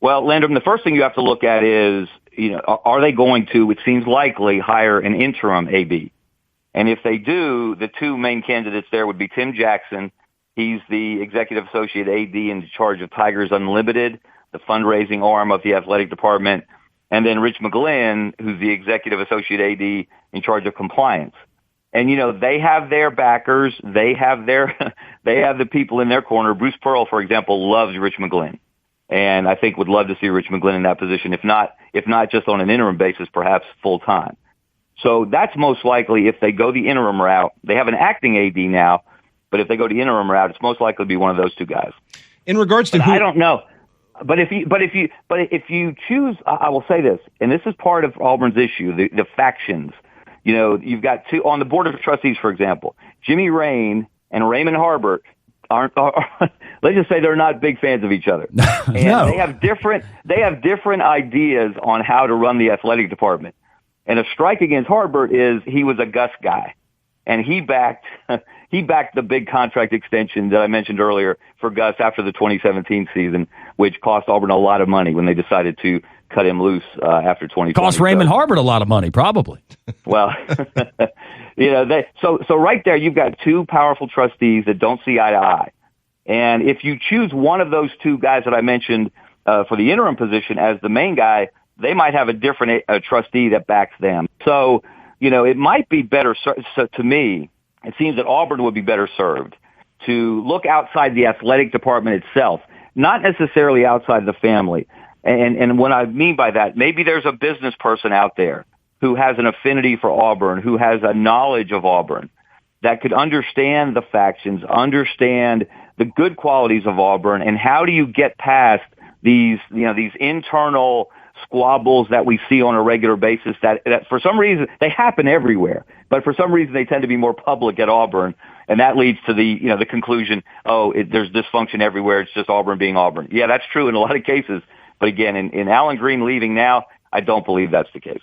Well, Landrum, the first thing you have to look at is, are they going to, it seems likely, hire an interim AD? And if they do, the two main candidates there would be Tim Jackson. He's the executive associate AD in charge of Tigers Unlimited, the fundraising arm of the athletic department, and then Rich McGlynn, who's the executive associate AD in charge of compliance. And, they have their backers. They have the people in their corner. Bruce Pearl, for example, loves Rich McGlynn. And I think would love to see Rich McGlynn in that position, if not just on an interim basis, perhaps full time. So that's most likely if they go the interim route. They have an acting AD now, but if they go the interim route, it's most likely to be one of those two guys. In regards to I don't know. But if you choose, I will say this, and this is part of Auburn's issue, the factions. You've got two on the board of trustees, for example, Jimmy Rain and Raymond Harbert aren't let's just say they're not big fans of each other. And No. they have different ideas on how to run the athletic department. And a strike against Harbert is he was a Gus guy, and he backed the big contract extension that I mentioned earlier for Gus after the 2017 season, which cost Auburn a lot of money when they decided to cut him loose after 2020. Cost Raymond Harbert a lot of money, probably. Well, so right there you've got two powerful trustees that don't see eye to eye. And if you choose one of those two guys that I mentioned for the interim position as the main guy, they might have a different trustee that backs them. So, it might be better. So to me, it seems that Auburn would be better served to look outside the athletic department itself, not necessarily outside the family. And what I mean by that, maybe there's a business person out there who has an affinity for Auburn, who has a knowledge of Auburn, that could understand the factions, understand the good qualities of Auburn, and how do you get past these internal squabbles that we see on a regular basis that for some reason they happen everywhere, but for some reason they tend to be more public at Auburn, and that leads to the conclusion, there's dysfunction everywhere. It's just Auburn being Auburn. Yeah, that's true in a lot of cases, but again, in Allen Greene leaving now, I don't believe that's the case.